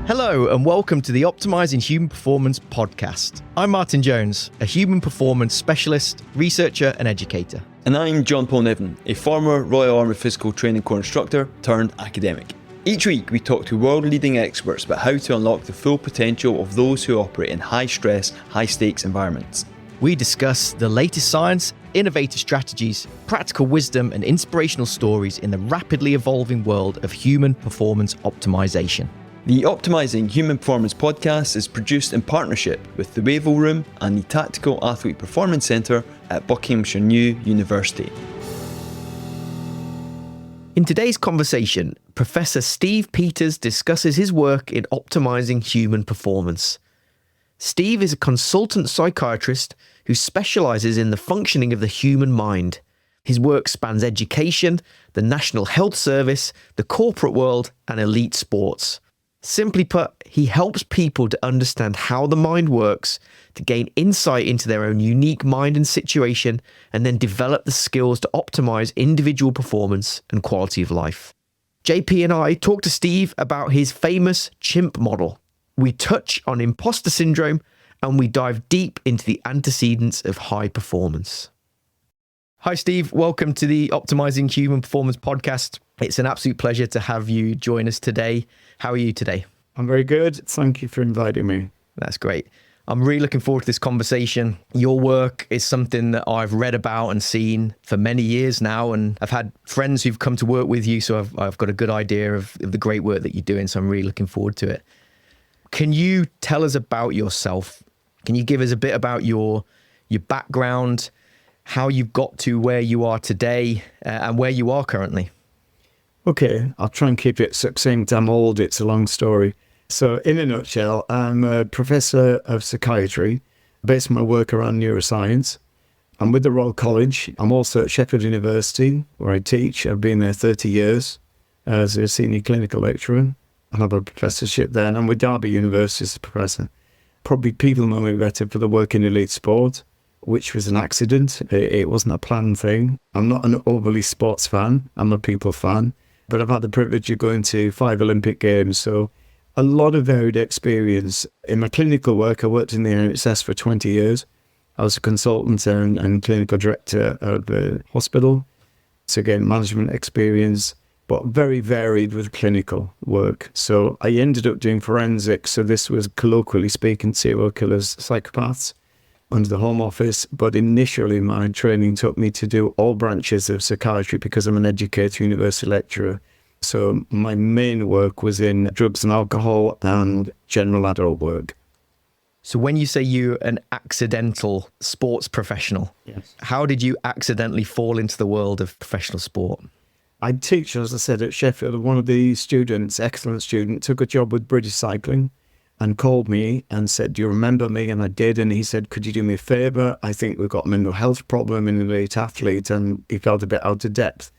Hello and welcome to the Optimising Human Performance podcast. I'm Martin Jones, a human performance specialist, researcher and educator. And I'm Jonpaul Niven, a former Royal Army Physical Training Corps instructor turned academic. Each week we talk to world-leading experts about how to unlock the full potential of those who operate in high-stress, high-stakes environments. We discuss the latest science, innovative strategies, practical wisdom and inspirational stories in the rapidly evolving world of human performance optimization. The Optimising Human Performance podcast is produced in partnership with the Wavell Room and the Tactical Athlete Performance Centre at Buckinghamshire New University. In today's conversation, Professor Steve Peters discusses his work in optimising human performance. Steve is a consultant psychiatrist who specialises in the functioning of the human mind. His work spans education, the National Health Service, the corporate world and elite sports. Simply put, he helps people to understand how the mind works, to gain insight into their own unique mind and situation, and then develop the skills to optimize individual performance and quality of life. JP and I talk to Steve about his famous Chimp Model. We touch on imposter syndrome, and we dive deep into the antecedents of high performance. Hi, Steve. Welcome to the Optimising Human Performance podcast. It's an absolute pleasure to have you join us today. How are you today? I'm very good. Thank you for inviting me. That's great. I'm really looking forward to this conversation. Your work is something that I've read about and seen for many years now, and I've had friends who've come to work with you, so I've got a good idea of the great work that you're doing, so I'm really looking forward to it. Can you tell us about yourself? Can you give us a bit about your background, how you've got to where you are today, and where you are currently? Okay, I'll try and keep it succinct. I'm old, it's a long story. So in a nutshell, I'm a professor of psychiatry, based my work around neuroscience. I'm with the Royal College. I'm also at Sheffield University, where I teach. I've been there 30 years as a senior clinical lecturer. I have a professorship there, and I'm with Derby University as a professor. Probably people know me better for the work in elite sport, which was an accident. It wasn't a planned thing. I'm not an overly sports fan. I'm a people fan. But I've had the privilege of going to 5 Olympic Games, so a lot of varied experience. In my clinical work, I worked in the NHS for 20 years. I was a consultant and clinical director of the hospital. So again, management experience, but very varied with clinical work. So I ended up doing forensics. So this was, colloquially speaking, serial killers, psychopaths, under the Home Office, but initially my training took me to do all branches of psychiatry because I'm an educator, university lecturer. So my main work was in drugs and alcohol and general adult work. So when you say you're an accidental sports professional, yes, how did you accidentally fall into the world of professional sport? I teach, as I said, at Sheffield. One of the students, excellent student, took a job with British Cycling and called me and said, "Do you remember me?" And I did. And he said, "Could you do me a favour? I think we've got a mental health problem in an elite athlete." And he felt a bit out of depth.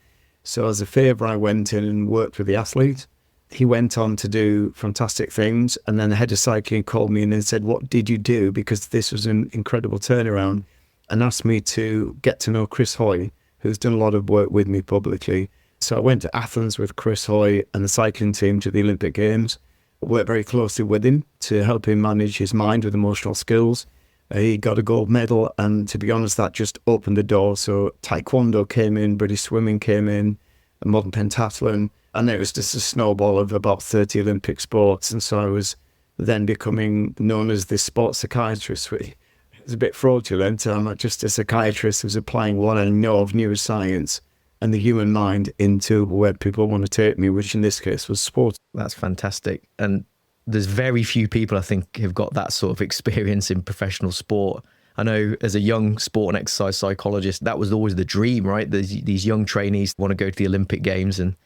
So as a favour, I went in and worked with the athlete. He went on to do fantastic things. And then the head of cycling called me and said, "What did you do?" Because this was an incredible turnaround, and asked me to get to know Chris Hoy, who's done a lot of work with me publicly. So I went to Athens with Chris Hoy and the cycling team to the Olympic Games. Worked very closely with him to help him manage his mind with emotional skills. He got a gold medal, and to be honest, that just opened the door. So taekwondo came in, British swimming came in, a modern pentathlon, and it was just a snowball of about 30 Olympic sports. And so I was then becoming known as the sports psychiatrist, which is a bit fraudulent. I'm not just a psychiatrist who's applying what I know of neuroscience and the human mind into where people want to take me, which in this case was sport. That's fantastic. And there's very few people, I think, who've got that sort of experience in professional sport. I know as a young sport and exercise psychologist, that was always the dream, right? These young trainees want to go to the Olympic Games, and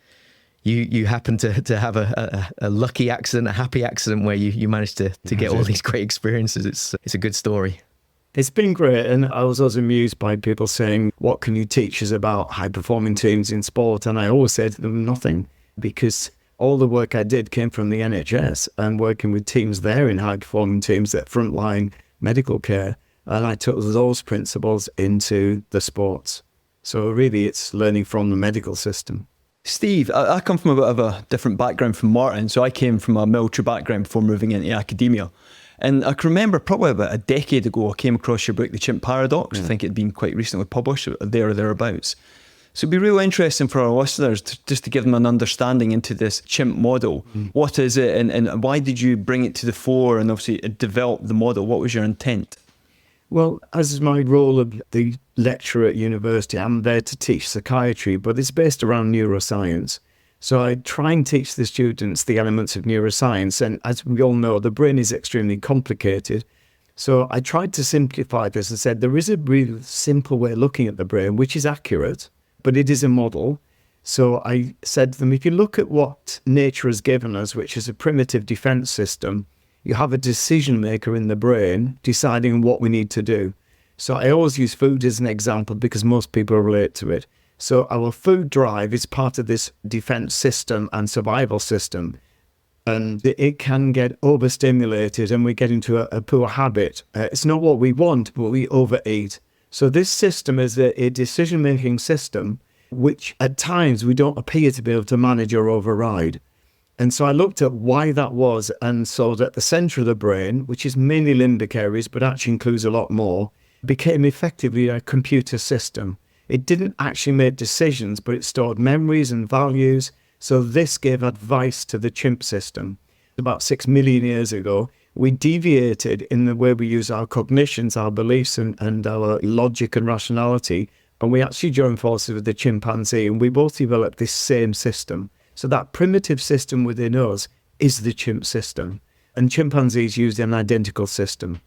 you happen to have a lucky accident, a happy accident where you managed to get all these great experiences. It's a good story. It's been great, and I was always amused by people saying, "What can you teach us about high-performing teams in sport?" And I always said to them, nothing, because all the work I did came from the NHS and working with teams there in high-performing teams, that frontline medical care, and I took those principles into the sports. So really, it's learning from the medical system. Steve, I come from a bit of a different background from Martin. So I came from a military background before moving into academia. And I can remember probably about a decade ago, I came across your book, The Chimp Paradox. I think it had been quite recently published, there or thereabouts. So it'd be real interesting for our listeners just to give them an understanding into this chimp model. What is it and why did you bring it to the fore and obviously develop the model? What was your intent? Well, as is my role of the lecturer at university, I'm there to teach psychiatry, but it's based around neuroscience. So I try and teach the students the elements of neuroscience. And as we all know, the brain is extremely complicated. So I tried to simplify this and said there is a real simple way of looking at the brain, which is accurate, but it is a model. So I said to them, if you look at what nature has given us, which is a primitive defense system, you have a decision maker in the brain deciding what we need to do. So I always use food as an example because most people relate to it. So our food drive is part of this defense system and survival system. And it can get overstimulated and we get into a poor habit. It's not what we want, but we overeat. So this system is a decision-making system, which at times we don't appear to be able to manage or override. And so I looked at why that was and saw that the center of the brain, which is mainly limbic areas, but actually includes a lot more, became effectively a computer system. It didn't actually make decisions, but it stored memories and values. So this gave advice to the chimp system. About 6 million years ago, we deviated in the way we use our cognitions, our beliefs, and our logic and rationality. And we actually joined forces with the chimpanzee, and we both developed this same system. So that primitive system within us is the chimp system. And chimpanzees use an identical system.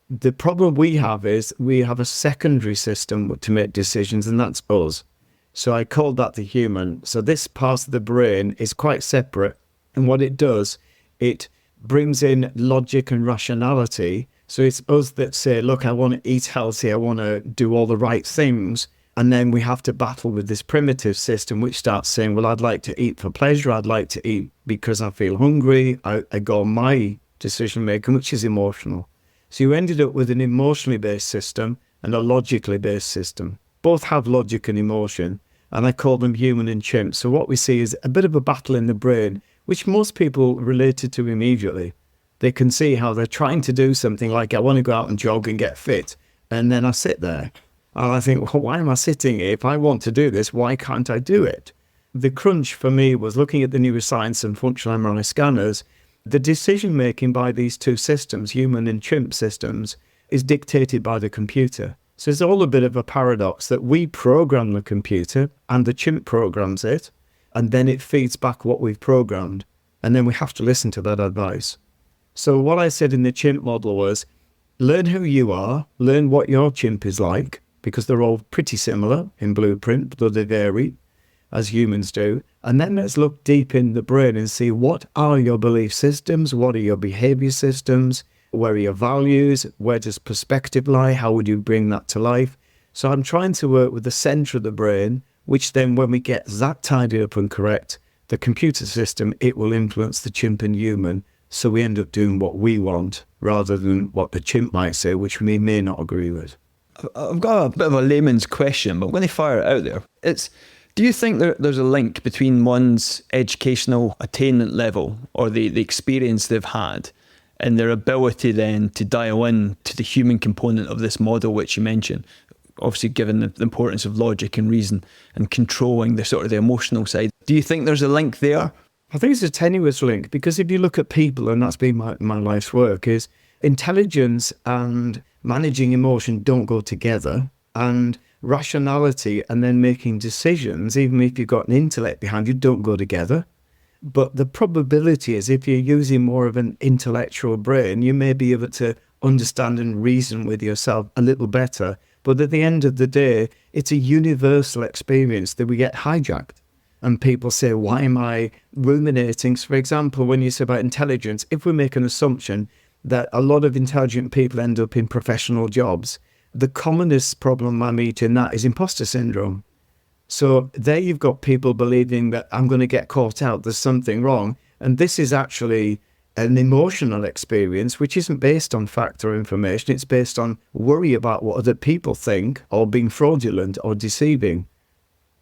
The problem we have is we have a secondary system to make decisions, and that's us. So I called that the human. So this part of the brain is quite separate. And what it does, it brings in logic and rationality. So it's us that say, look, I want to eat healthy. I want to do all the right things. And then we have to battle with this primitive system, which starts saying, well, I'd like to eat for pleasure. I'd like to eat because I feel hungry. I go on my decision making, which is emotional. So you ended up with an emotionally based system and a logically based system. Both have logic and emotion. And I call them human and chimp. So what we see is a bit of a battle in the brain, which most people related to immediately. They can see how they're trying to do something like, I want to go out and jog and get fit. And then I sit there. And I think, well, why am I sitting here? If I want to do this, why can't I do it? The crunch for me was looking at the neuroscience and functional MRI scanners. The decision-making by these two systems, human and chimp systems, is dictated by the computer. So it's all a bit of a paradox that we program the computer and the chimp programs it, and then it feeds back what we've programmed. And then we have to listen to that advice. So what I said in the chimp model was, learn who you are, learn what your chimp is like, because they're all pretty similar in blueprint, though they vary, as humans do. And then let's look deep in the brain and see what are your belief systems, what are your behavior systems, where are your values, where does perspective lie, how would you bring that to life? So I'm trying to work with the center of the brain, which then when we get that tidied up and correct, the computer system, it will influence the chimp and human. So we end up doing what we want rather than what the chimp might say, which we may not agree with. I've got a bit of a layman's question, but I'm going to fire it out there. Do you think there's a link between one's educational attainment level or the experience they've had and their ability then to dial in to the human component of this model, which you mentioned, obviously given the importance of logic and reason and controlling the sort of the emotional side? Do you think there's a link there? I think it's a tenuous link because if you look at people, and that's been my life's work, is intelligence and managing emotion don't go together, and rationality and then making decisions, even if you've got an intellect behind you, don't go together. But the probability is if you're using more of an intellectual brain, you may be able to understand and reason with yourself a little better. But at the end of the day, it's a universal experience that we get hijacked. And people say, why am I ruminating? So for example, when you say about intelligence, if we make an assumption that a lot of intelligent people end up in professional jobs, the commonest problem I meet in that is imposter syndrome. So there you've got people believing that I'm going to get caught out, there's something wrong. And this is actually an emotional experience, which isn't based on fact or information. It's based on worry about what other people think or being fraudulent or deceiving.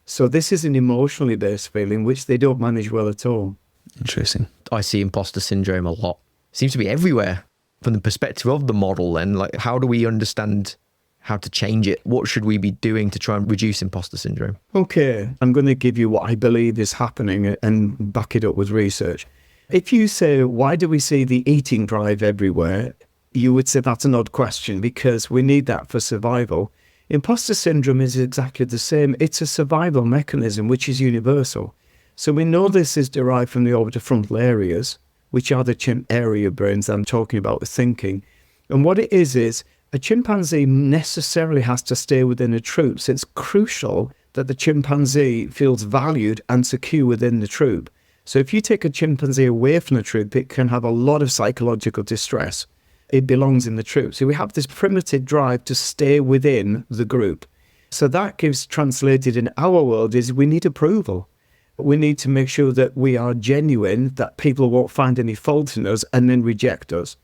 So this is an emotionally based feeling, which they don't manage well at all. Interesting. I see imposter syndrome a lot. Seems to be everywhere from the perspective of the model. And like, how do we understand how to change it? What should we be doing to try and reduce imposter syndrome? Okay, I'm going to give you what I believe is happening and back it up with research. If you say, why do we see the eating drive everywhere? You would say that's an odd question because we need that for survival. Imposter syndrome is exactly the same. It's a survival mechanism which is universal. So we know this is derived from the orbitofrontal areas, which are the chimp area brains I'm talking about with thinking. And what it is a chimpanzee necessarily has to stay within a troop. So it's crucial that the chimpanzee feels valued and secure within the troop. So if you take a chimpanzee away from the troop, it can have a lot of psychological distress. It belongs in the troop. So we have this primitive drive to stay within the group. So that gives translated in our world is we need approval. We need to make sure that we are genuine, that people won't find any fault in us and then reject us.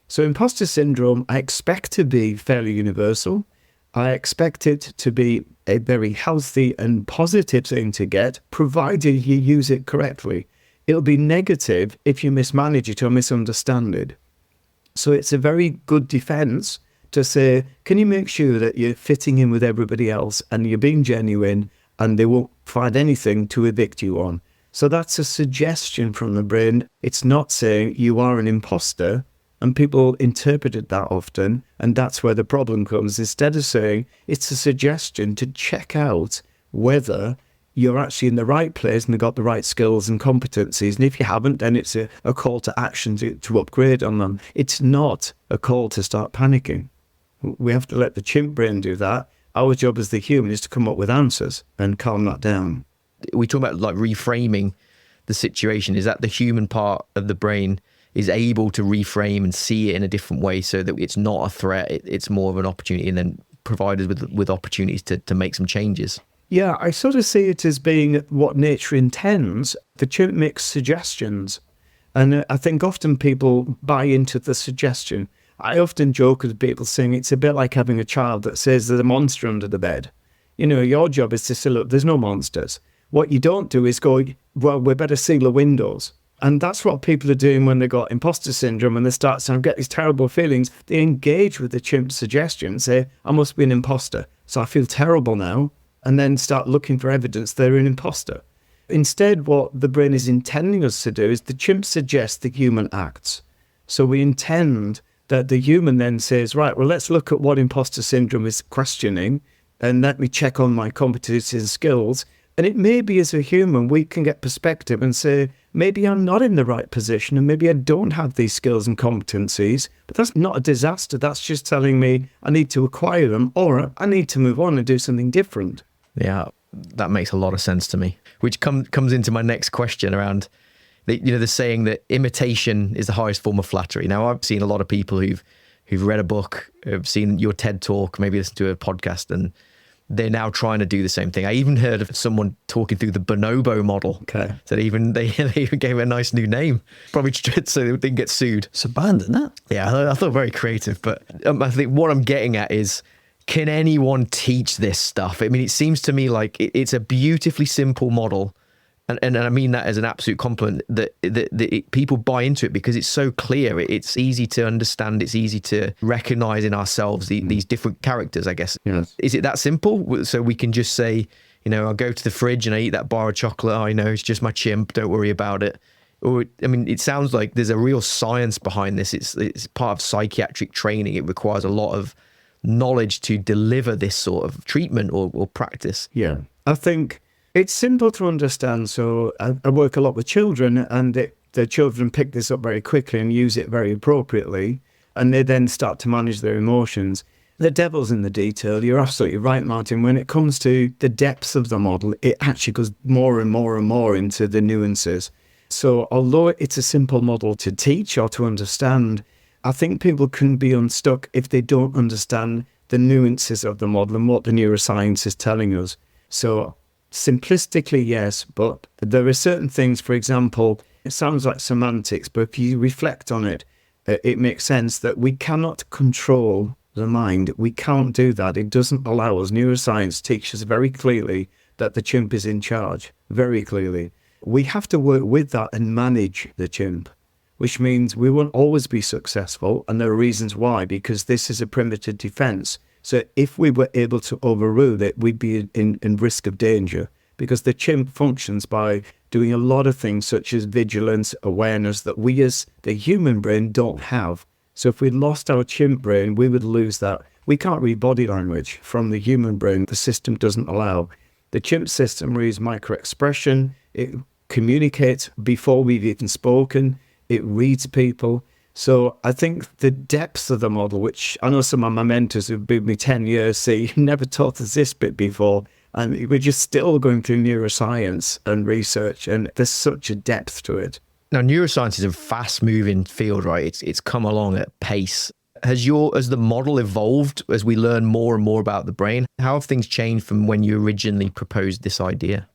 So imposter syndrome, I expect to be fairly universal. I expect it to be a very healthy and positive thing to get, provided you use it correctly. It'll be negative if you mismanage it or misunderstand it. So it's a very good defense to say, can you make sure that you're fitting in with everybody else and you're being genuine and they won't find anything to evict you on? So that's a suggestion from the brain. It's not saying you are an imposter, and people interpret it that often, and that's where the problem comes. Instead of saying it's a suggestion to check out whether you're actually in the right place and have got the right skills and competencies. And if you haven't, then it's a call to action to upgrade on them. It's not a call to start panicking. We have to let the chimp brain do that. Our job as the human is to come up with answers and calm that down. We talk about like reframing the situation. Is that the human part of the brain is able to reframe and see it in a different way so that it's not a threat, it's more of an opportunity, and then provide us with opportunities to make some changes? Yeah, I sort of see it as being what nature intends. The chimp makes suggestions. And I think often people buy into the suggestion. I often joke with people saying it's a bit like having a child that says there's a monster under the bed. You know, your job is to say, look, there's no monsters. What you don't do is go, well, we better seal the windows. And that's what people are doing when they got imposter syndrome and they start to get these terrible feelings. They engage with the chimp's suggestion and say, I must be an imposter, so I feel terrible now, and then start looking for evidence they're an imposter. Instead, what the brain is intending us to do is the chimp suggests the human acts. So we intend that the human then says, right, well, let's look at what imposter syndrome is questioning and let me check on my competencies and skills. And it may be as a human, we can get perspective and say, maybe I'm not in the right position and maybe I don't have these skills and competencies, but that's not a disaster. That's just telling me I need to acquire them or I need to move on and do something different. Yeah, that makes a lot of sense to me, which comes into my next question around the saying that imitation is the highest form of flattery. Now, I've seen a lot of people who've read a book, have seen your TED talk, maybe listened to a podcast, and they're now trying to do the same thing. I even heard of someone talking through the bonobo model. Okay. So they even gave it a nice new name, probably so they didn't get sued. It's a band, isn't it? Yeah, I thought very creative. But I think what I'm getting at is, can anyone teach this stuff? I mean, it seems to me like it's a beautifully simple model. And I mean that as an absolute compliment, that people buy into it because it's so clear. It's easy to understand. It's easy to recognize in ourselves these different characters, I guess. Yes. Is it that simple? So we can just say, I'll go to the fridge and I eat that bar of chocolate. I know it's just my chimp. Don't worry about it. Or, I mean, it sounds like there's a real science behind this. It's part of psychiatric training. It requires a lot of knowledge to deliver this sort of treatment or practice. Yeah, I think it's simple to understand. So I work a lot with children, and the children pick this up very quickly and use it very appropriately, and they then start to manage their emotions. The devil's in the detail. You're absolutely right, Martin. When it comes to the depths of the model, it actually goes more and more and more into the nuances. So although it's a simple model to teach or to understand, I think people can be unstuck if they don't understand the nuances of the model and what the neuroscience is telling us. So simplistically, yes, but there are certain things, for example, it sounds like semantics, but if you reflect on it, it makes sense that we cannot control the mind. We can't do that. It doesn't allow us. Neuroscience teaches very clearly that the chimp is in charge, very clearly. We have to work with that and manage the chimp, which means we won't always be successful, and there are reasons why, because this is a primitive defense. So if we were able to overrule it, we'd be in risk of danger, because the chimp functions by doing a lot of things such as vigilance, awareness, that we as the human brain don't have. So if we lost our chimp brain, we would lose that. We can't read body language from the human brain. The system doesn't allow. The chimp system reads micro-expression. It communicates before we've even spoken. It reads people. So I think the depth of the model, which I know some of my mentors who've been with me 10 years say, you never taught us this bit before. And we're just still going through neuroscience and research, and there's such a depth to it. Now, neuroscience is a fast-moving field, right? It's come along at pace. Has the model evolved as we learn more and more about the brain? How have things changed from when you originally proposed this idea?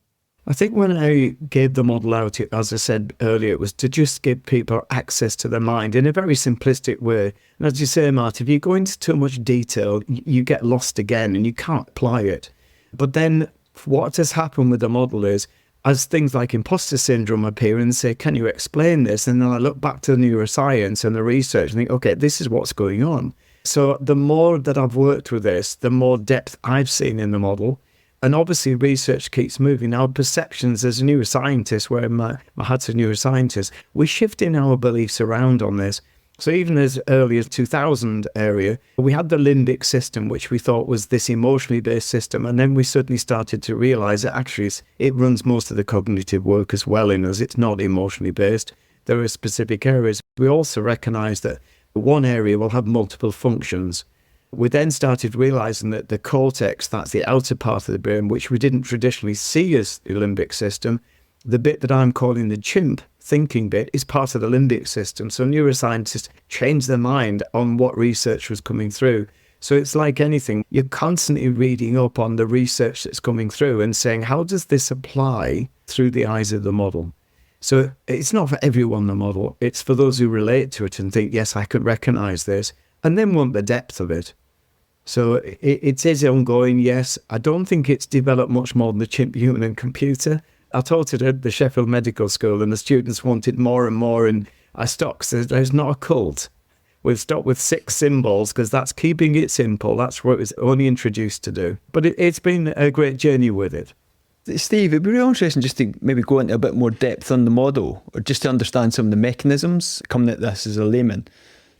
I think when I gave the model out, as I said earlier, it was to just give people access to their mind in a very simplistic way. And as you say, Matt, if you go into too much detail, you get lost again and you can't apply it. But then what has happened with the model is, as things like imposter syndrome appear and say, can you explain this? And then I look back to the neuroscience and the research and think, okay, this is what's going on. So the more that I've worked with this, the more depth I've seen in the model. And obviously research keeps moving. Our perceptions as a neuroscientist, where my hat's a neuroscientist, we're shifting our beliefs around on this. So even as early as 2000 area, we had the limbic system, which we thought was this emotionally based system. And then we suddenly started to realize that actually it runs most of the cognitive work as well in us. It's not emotionally based. There are specific areas. We also recognize that one area will have multiple functions. We then started realizing that the cortex, that's the outer part of the brain, which we didn't traditionally see as the limbic system, the bit that I'm calling the chimp thinking bit, is part of the limbic system. So neuroscientists changed their mind on what research was coming through. So it's like anything, you're constantly reading up on the research that's coming through and saying, how does this apply through the eyes of the model? So it's not for everyone, the model. It's for those who relate to it and think, yes, I could recognize this, and then want the depth of it. So it is ongoing, yes. I don't think it's developed much more than the chimp, human and computer. I taught it at the Sheffield Medical School and the students wanted more and more, and I stopped. So there's not a cult. We've stopped with 6 symbols because that's keeping it simple. That's what it was only introduced to do. But it's been a great journey with it. Steve, it'd be really interesting just to maybe go into a bit more depth on the model, or just to understand some of the mechanisms, coming at this as a layman.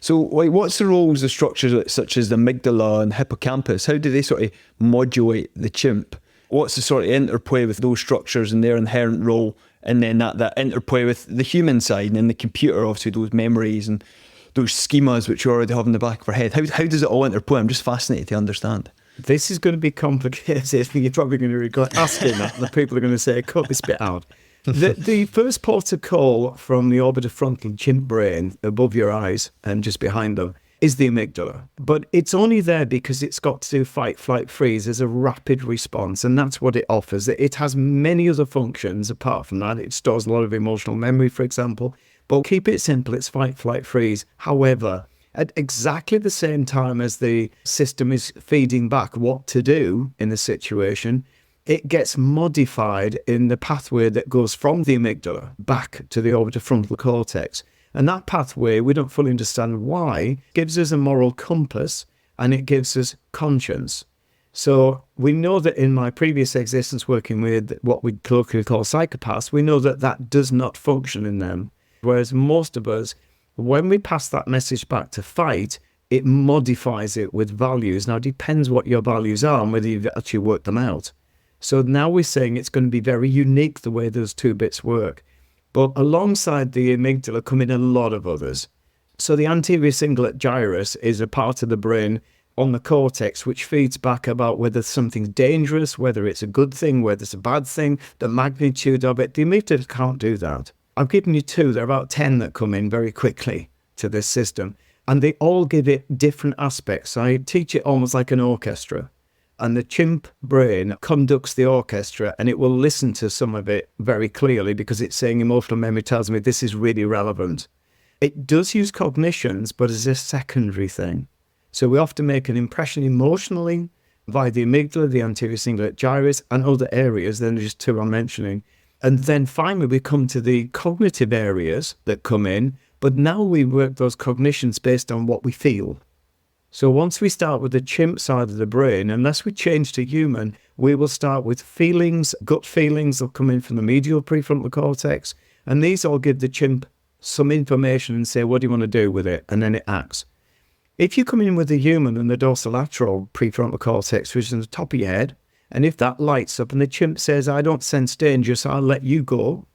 So what's the roles of structures such as the amygdala and hippocampus? How do they sort of modulate the chimp? What's the sort of interplay with those structures and their inherent role, and then that interplay with the human side and the computer, obviously those memories and those schemas which you already have in the back of our head? How does it all interplay? I'm just fascinated to understand. This is going to be complicated. You're probably going to regret asking that. The people are going to say, cut this bit out. The first port of call from the orbitofrontal chimp brain above your eyes and just behind them is the amygdala. But it's only there because it's got to fight, flight, freeze as a rapid response. And that's what it offers. It has many other functions apart from that. It stores a lot of emotional memory, for example. But keep it simple, it's fight, flight, freeze. However, at exactly the same time as the system is feeding back what to do in the situation, it gets modified in the pathway that goes from the amygdala back to the orbitofrontal cortex. And that pathway, we don't fully understand why, gives us a moral compass and it gives us conscience. So we know that in my previous existence working with what we colloquially call psychopaths, we know that that does not function in them. Whereas most of us, when we pass that message back to fight, it modifies it with values. Now, it depends what your values are and whether you've actually worked them out. So now we're saying it's going to be very unique the way those two bits work. But alongside the amygdala come in a lot of others. So the anterior cingulate gyrus is a part of the brain on the cortex which feeds back about whether something's dangerous, whether it's a good thing, whether it's a bad thing, the magnitude of it. The amygdala can't do that. I've given you 2. There are about 10 that come in very quickly to this system. And they all give it different aspects. I teach it almost like an orchestra. And the chimp brain conducts the orchestra and it will listen to some of it very clearly because it's saying emotional memory tells me this is really relevant. It does use cognitions, but as a secondary thing. So we often make an impression emotionally via the amygdala, the anterior cingulate gyrus, and other areas. Then there's just two I'm mentioning. And then finally, we come to the cognitive areas that come in, but now we work those cognitions based on what we feel. So once we start with the chimp side of the brain, unless we change to human, we will start with feelings, gut feelings that come in from the medial prefrontal cortex, and these all give the chimp some information and say, what do you want to do with it? And then it acts. If you come in with the human and the dorsolateral prefrontal cortex, which is on the top of your head, and if that lights up and the chimp says, I don't sense danger, so I'll let you go,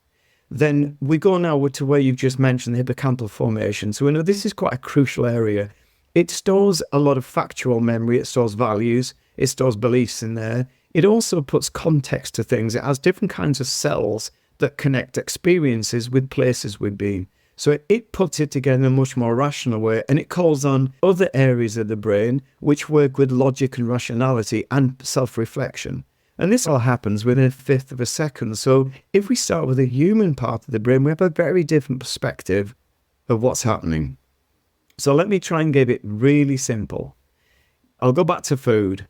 then we go now to where you've just mentioned the hippocampal formation. So we know this is quite a crucial area. It stores a lot of factual memory, it stores values, it stores beliefs in there. It also puts context to things. It has different kinds of cells that connect experiences with places we've been. So it puts it together in a much more rational way, and it calls on other areas of the brain which work with logic and rationality and self-reflection. And this all happens within a fifth of a second. So if we start with the human part of the brain, we have a very different perspective of what's happening. So let me try and give it really simple. I'll go back to food.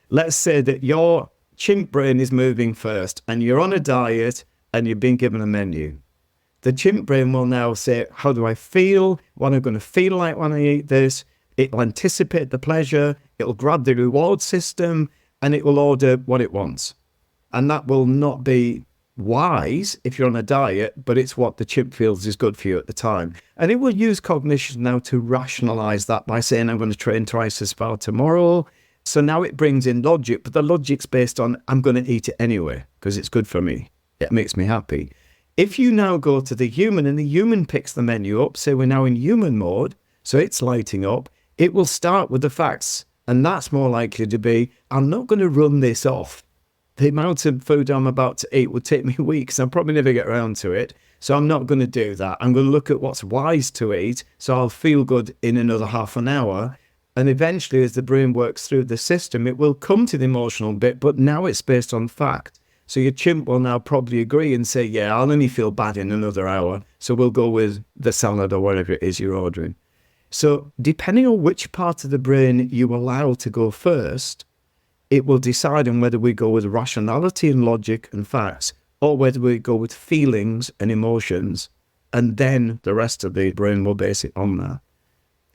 Let's say that your chimp brain is moving first, and you're on a diet, and you've been given a menu. The chimp brain will now say, how do I feel? What am I going to feel like when I eat this? It will anticipate the pleasure. It'll grab the reward system and it will order what it wants. And that will not be wise if you're on a diet, but it's what the chimp feels is good for you at the time. And it will use cognition now to rationalize that by saying, I'm going to train twice as far tomorrow. So now it brings in logic, but the logic's based on, I'm going to eat it anyway because it's good for me. It makes me happy. If you now go to the human and the human picks the menu up, say we're now in human mode, so it's lighting up, it will start with the facts. And that's more likely to be, I'm not going to run this off. The amount of food I'm about to eat would take me weeks. I'll probably never get around to it. So I'm not going to do that. I'm going to look at what's wise to eat. So I'll feel good in another half an hour. And eventually, as the brain works through the system, it will come to the emotional bit, but now it's based on fact. So your chimp will now probably agree and say, yeah, I'll only feel bad in another hour. So we'll go with the salad or whatever it is you're ordering. So depending on which part of the brain you allow to go first, it will decide on whether we go with rationality and logic and facts, or whether we go with feelings and emotions, and then the rest of the brain will base it on that.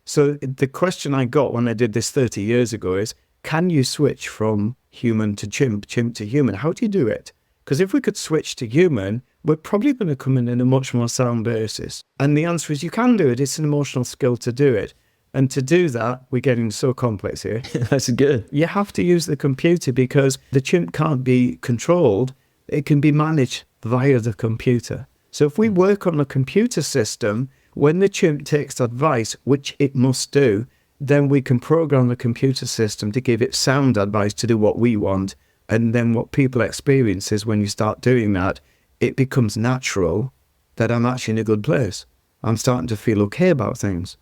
So the question I got when I did this 30 years ago is, can you switch from human to chimp, chimp to human? How do you do it? Because if we could switch to human, we're probably going to come in a much more sound basis. And the answer is you can do it. It's an emotional skill to do it. And to do that, we're getting so complex here. That's good. You have to use the computer because the chimp can't be controlled. It can be managed via the computer. So if we work on the computer system, when the chimp takes advice, which it must do, then we can program the computer system to give it sound advice to do what we want. And then what people experience is when you start doing that, it becomes natural that I'm actually in a good place. I'm starting to feel okay about things.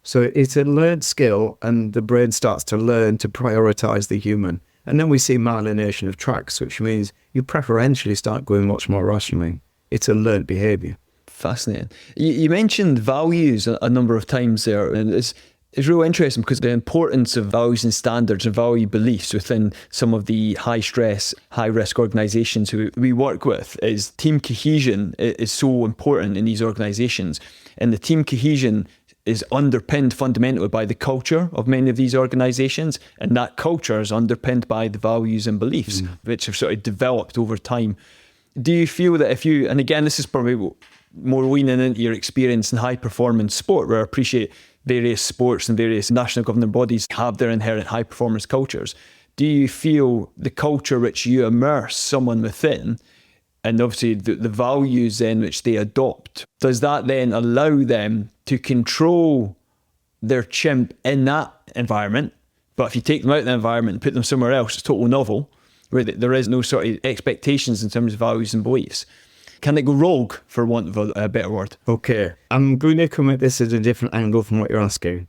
So it's a learned skill, and the brain starts to learn to prioritize the human. And then we see myelination of tracts, which means you preferentially start going much more rationally. It's a learned behavior. Fascinating. You mentioned values a number of times there, and it's real interesting because the importance of values and standards and value beliefs within some of the high stress, high risk organisations who we work with is team cohesion is so important in these organisations. And the team cohesion is underpinned fundamentally by the culture of many of these organisations, and that culture is underpinned by the values and beliefs which have sort of developed over time. Do you feel that if you, and again this is probably more leaning into your experience in high performance sport, where I appreciate various sports and various national governing bodies have their inherent high performance cultures, do you feel the culture which you immerse someone within, and obviously the values then which they adopt, does that then allow them to control their chimp in that environment? But if you take them out of the environment and put them somewhere else, it's totally novel, where there is no sort of expectations in terms of values and beliefs. Can it go rogue, for want of a better word? Okay, I'm going to come at this at a different angle from what you're asking.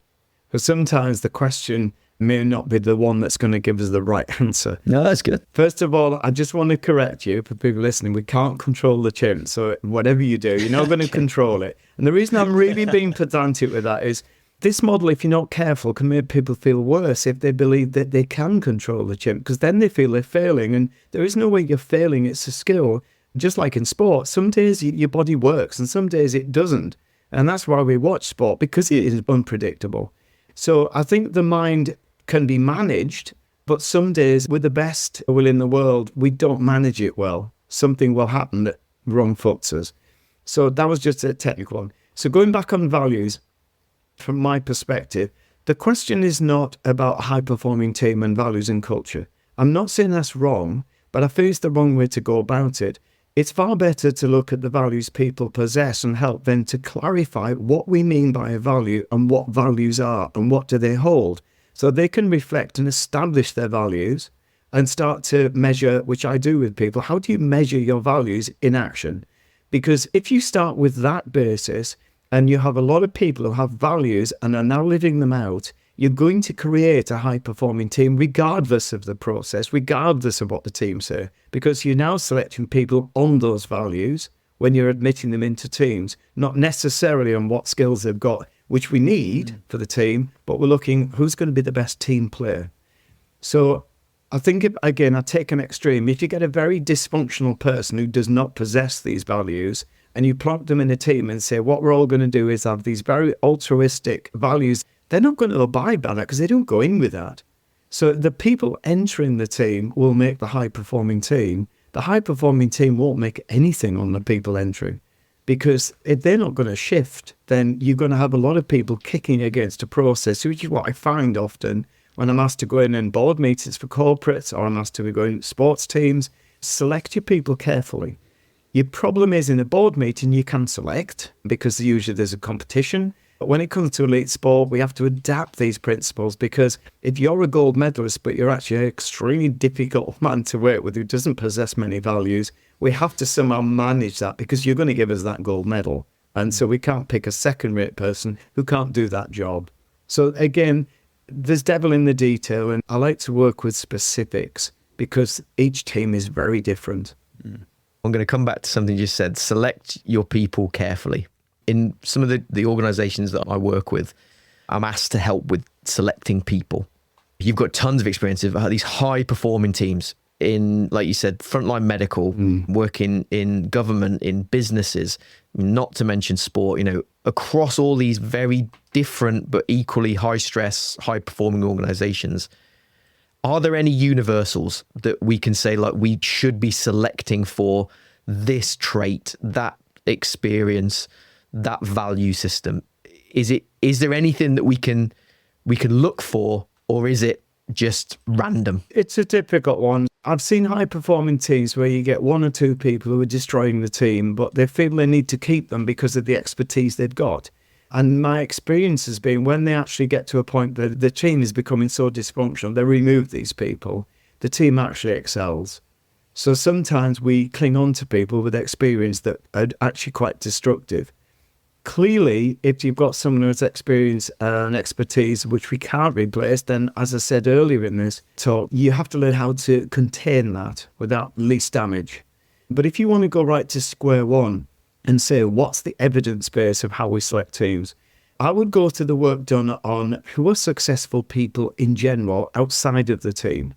Because sometimes the question may not be the one that's going to give us the right answer. No, that's good. First of all, I just want to correct you for people listening. We can't control the chimp. So whatever you do, you're not going to control it. And the reason I'm really being pedantic with that is This model, if you're not careful, can make people feel worse if they believe that they can control the chimp, because then they feel they're failing, and there is no way you're failing. It's a skill. Just like in sport, some days your body works and some days it doesn't. And that's why we watch sport, because it is unpredictable. So I think the mind can be managed, but some days with the best will in the world, we don't manage it well. Something will happen that wrong foots us. So that was just a technical one. So going back on values, from my perspective, the question is not about a high-performing team and values and culture. I'm not saying that's wrong, but I feel it's the wrong way to go about it. It's far better to look at the values people possess and help them to clarify what we mean by a value and what values are and what do they hold, so they can reflect and establish their values and start to measure, which I do with people. How do you measure your values in action? Because if you start with that basis, and you have a lot of people who have values and are now living them out, you're going to create a high-performing team regardless of the process, regardless of what the team say, because you're now selecting people on those values when you're admitting them into teams, not necessarily on what skills they've got, which we need for the team, but we're looking who's going to be the best team player. So I think, again, I take an extreme. If you get a very dysfunctional person who does not possess these values, and you plonk them in a team and say, what we're all going to do is have these very altruistic values, they're not going to abide by that because they don't go in with that. So the people entering the team will make the high-performing team. The high-performing team won't make anything on the people entering, because if they're not going to shift, then you're going to have a lot of people kicking against a process, which is what I find often when I'm asked to go in board meetings for corporates, or I'm asked to go in sports teams. Select your people carefully. Your problem is, in a board meeting, you can select because usually there's a competition. But when it comes to elite sport, we have to adapt these principles, because if you're a gold medalist, but you're actually an extremely difficult man to work with who doesn't possess many values, we have to somehow manage that, because you're going to give us that gold medal. And so we can't pick a second-rate person who can't do that job. So again, there's devil in the detail, and I like to work with specifics because each team is very different. I'm going to come back to something you just said. Select your people carefully. In some of the organizations that I work with, I'm asked to help with selecting people. You've got tons of experience of these high performing teams in, like you said, frontline medical, working in government, in businesses, not to mention sport, across all these very different but equally high stress, high performing organizations. Are there any universals that we can say, like, we should be selecting for this trait, that experience, that value system? Is there anything that we can look for, or is it just random? It's a difficult one. I've seen high performing teams where you get one or two people who are destroying the team, but they feel they need to keep them because of the expertise they've got. And my experience has been, when they actually get to a point that the team is becoming so dysfunctional, they remove these people, the team actually excels. So sometimes we cling on to people with experience that are actually quite destructive. Clearly, if you've got someone who has experience and expertise, which we can't replace, then, as I said earlier in this talk, you have to learn how to contain that without least damage. But if you want to go right to square one and say, what's the evidence base of how we select teams? I would go to the work done on who are successful people in general outside of the team.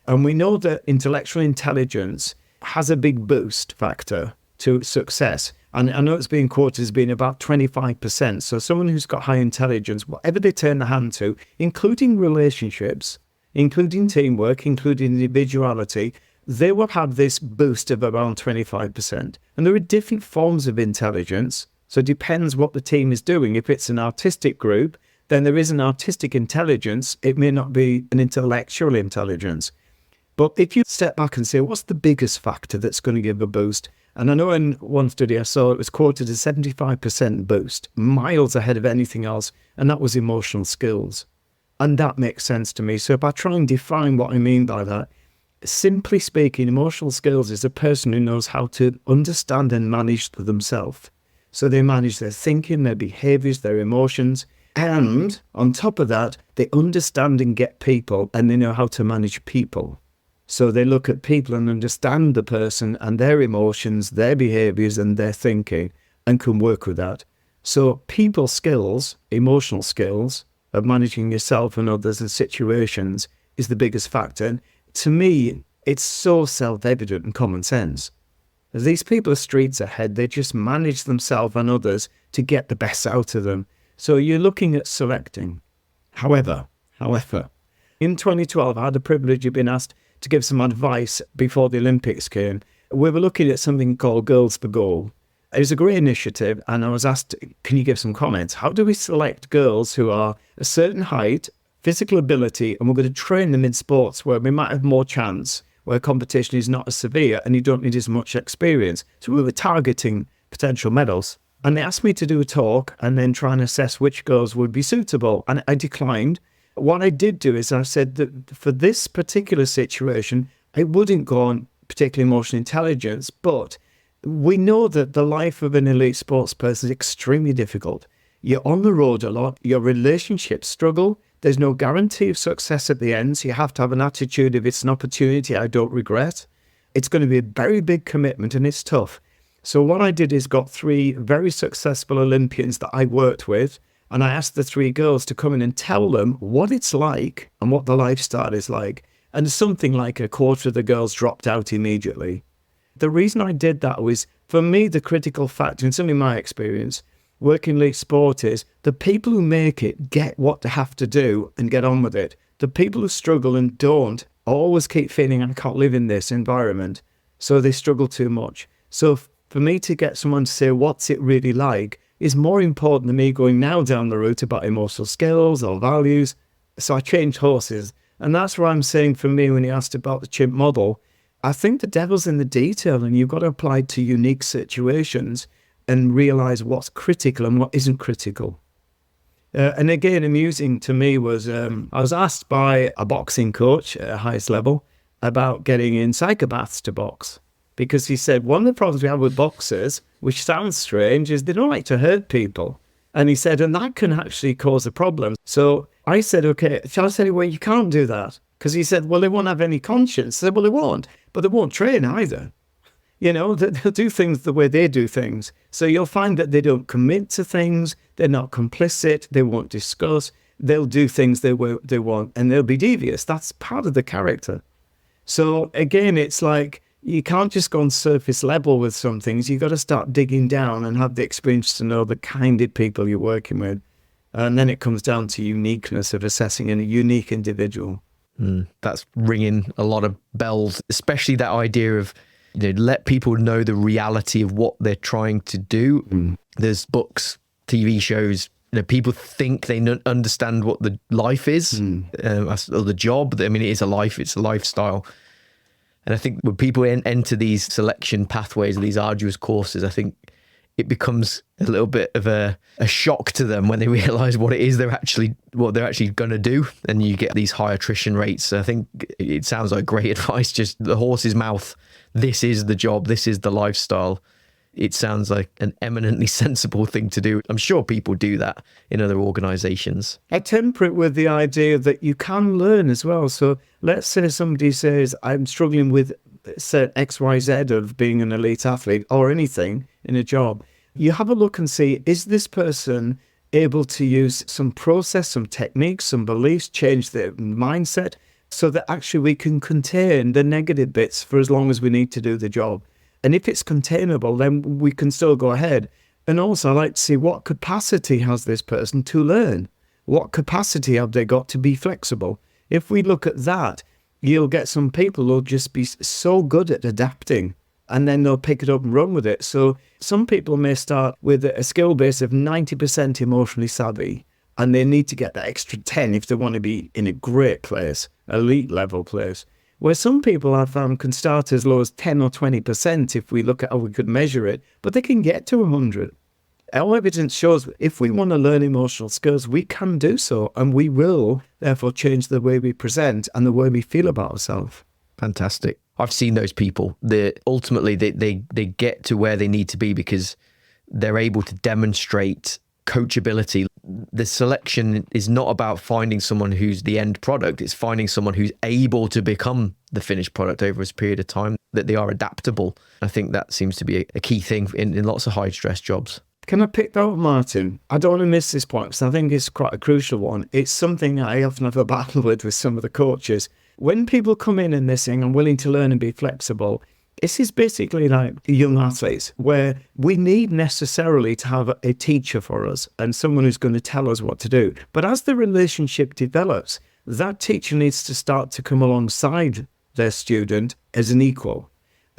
And we know that intellectual intelligence has a big boost factor to success. And I know it's being quoted as being about 25%. So someone who's got high intelligence, whatever they turn their hand to, including relationships, including teamwork, including individuality, they will have this boost of around 25%. And there are different forms of intelligence. So it depends what the team is doing. If it's an artistic group, then there is an artistic intelligence. It may not be an intellectual intelligence. But if you step back and say, what's the biggest factor that's going to give a boost? And I know in one study I saw it was quoted as 75% boost, miles ahead of anything else. And that was emotional skills. And that makes sense to me. So if I try and define what I mean by that, simply speaking, emotional skills is a person who knows how to understand and manage themselves. So they manage their thinking, their behaviors, their emotions. And on top of that, they understand and get people, and they know how to manage people. So they look at people and understand the person and their emotions, their behaviors and their thinking, and can work with that. So people skills, emotional skills of managing yourself and others and situations is the biggest factor. And to me, it's so self-evident and common sense. As these people are streets ahead, they just manage themselves and others to get the best out of them. So you're looking at selecting. However, in 2012, I had the privilege of being asked to give some advice before the Olympics came. We were looking at something called Girls for Gold. It was a great initiative, and I was asked, can you give some comments? How do we select girls who are a certain height, physical ability, and we're going to train them in sports where we might have more chance, where competition is not as severe and you don't need as much experience? So we were targeting potential medals. And they asked me to do a talk and then try and assess which girls would be suitable. And I declined. What I did do is I said that for this particular situation, I wouldn't go on particularly emotional intelligence, but we know that the life of an elite sports person is extremely difficult. You're on the road a lot, your relationships struggle, there's no guarantee of success at the end, so you have to have an attitude of it's an opportunity I don't regret. It's going to be a very big commitment and it's tough. So what I did is got 3 very successful Olympians that I worked with, and I asked the 3 girls to come in and tell them what it's like and what the lifestyle is like. And something like a quarter of the girls dropped out immediately. The reason I did that was, for me, the critical factor, and certainly my experience, working in elite sport is the people who make it get what they have to do and get on with it. The people who struggle and don't always keep feeling I can't live in this environment, so they struggle too much. So for me to get someone to say what's it really like is more important than me going now down the route about emotional skills or values. So I changed horses. And that's what I'm saying for me when you asked about the Chimp model. I think the devil's in the detail, and you've got to apply it to unique situations and realize what's critical and what isn't critical. And again, amusing to me was I was asked by a boxing coach at the highest level about getting in psychopaths to box, because he said one of the problems we have with boxers, which sounds strange, is they don't like to hurt people. And he said, and that can actually cause a problem. So I said, okay, shall I say, well, you can't do that. Because he said, well, they won't have any conscience. I said, well, they won't, but they won't train either. You know, they'll do things the way they do things. So you'll find that they don't commit to things. They're not complicit. They won't discuss. They'll do things they want, and they'll be devious. That's part of the character. So again, it's like, you can't just go on surface level with some things. You've got to start digging down and have the experience to know the kind of people you're working with. And then it comes down to uniqueness of assessing a unique individual. That's ringing a lot of bells, especially that idea of, let people know the reality of what they're trying to do. There's books, TV shows, people think they understand what the life is, or the job. I mean, it is a life, it's a lifestyle. And I think when people enter these selection pathways, these arduous courses, I think it becomes a little bit of a shock to them when they realize what it is they're actually going to do, and you get these high attrition rates. So I think it sounds like great advice, just the horse's mouth. This is the job, this is the lifestyle. It sounds like an eminently sensible thing to do. I'm sure people do that in other organizations. I temper it with the idea that you can learn as well. So let's say somebody says, I'm struggling with say XYZ of being an elite athlete or anything in a job. You have a look and see, is this person able to use some process, some techniques, some beliefs, change their mindset so that actually we can contain the negative bits for as long as we need to do the job. And if it's containable, then we can still go ahead. And also I like to see what capacity has this person to learn. What capacity have they got to be flexible? If we look at that, you'll get some people who'll just be so good at adapting, and then they'll pick it up and run with it. So some people may start with a skill base of 90% emotionally savvy, and they need to get that extra 10 if they want to be in a great place, elite level place. Where some people I've found can start as low as 10 or 20% if we look at how we could measure it, but they can get to 100. Our evidence shows if we want to learn emotional skills, we can do so, and we will therefore change the way we present and the way we feel about ourselves. Fantastic. I've seen those people that ultimately they get to where they need to be because they're able to demonstrate coachability. The selection is not about finding someone who's the end product. It's finding someone who's able to become the finished product over a period of time, that they are adaptable. I think that seems to be a key thing in lots of high stress jobs. Can I pick that up, Martin? I don't want to miss this point because I think it's quite a crucial one. It's something I often have a battle with some of the coaches. When people come in and they're saying, I'm willing to learn and be flexible, this is basically like young athletes where we need necessarily to have a teacher for us and someone who's going to tell us what to do. But as the relationship develops, that teacher needs to start to come alongside their student as an equal.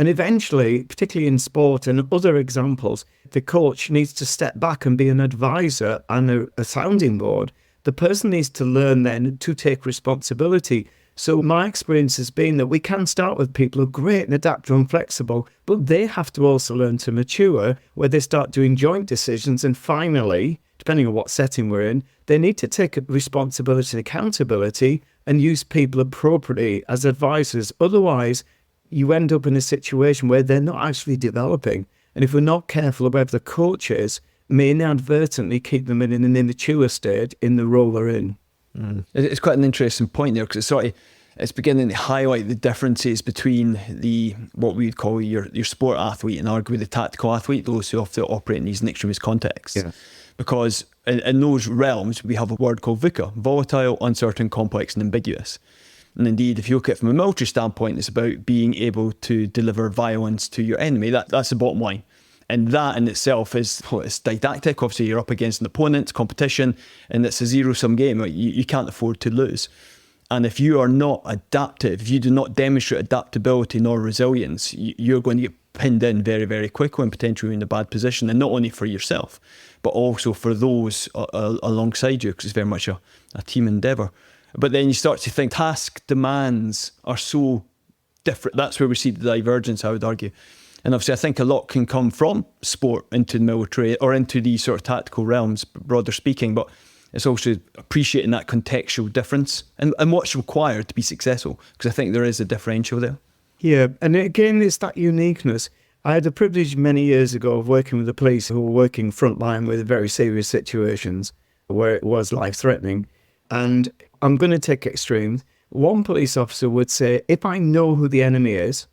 And eventually, particularly in sport and other examples, the coach needs to step back and be an advisor and a sounding board. The person needs to learn then to take responsibility. So my experience has been that we can start with people who are great and adaptable and flexible, but they have to also learn to mature where they start doing joint decisions. And finally, depending on what setting we're in, they need to take responsibility and accountability and use people appropriately as advisors. Otherwise, you end up in a situation where they're not actually developing. And if we're not careful about the coaches, may inadvertently keep them in an immature state in the role they're in. It's quite an interesting point there because it's beginning to highlight the differences between what we would call your sport athlete and arguably the tactical athlete, those who have to operate in these extremist contexts. Yeah. Because in those realms, we have a word called VUCA, volatile, uncertain, complex and ambiguous. And indeed, if you look at it from a military standpoint, it's about being able to deliver violence to your enemy. That's the bottom line. And that in itself it's didactic. Obviously, you're up against an opponent, competition, and it's a zero-sum game. You can't afford to lose. And if you are not adaptive, if you do not demonstrate adaptability nor resilience, you're going to get pinned in very, very quickly and potentially in a bad position. And not only for yourself, but also for those alongside you, because it's very much a team endeavour. But then you start to think task demands are so different. That's where we see the divergence, I would argue. And obviously, I think a lot can come from sport into the military or into these sort of tactical realms, broader speaking, but it's also appreciating that contextual difference and what's required to be successful, because I think there is a differential there. Yeah, and again, it's that uniqueness. I had the privilege many years ago of working with the police who were working frontline with very serious situations where it was life-threatening. And I'm going to take extremes. One police officer would say, if I know who the enemy is,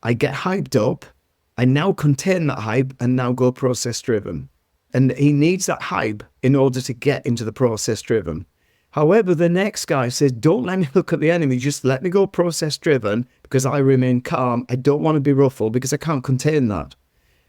I get hyped up, I now contain that hype and now go process-driven. And he needs that hype in order to get into the process-driven. However, the next guy says, don't let me look at the enemy, just let me go process-driven because I remain calm. I don't want to be ruffled because I can't contain that.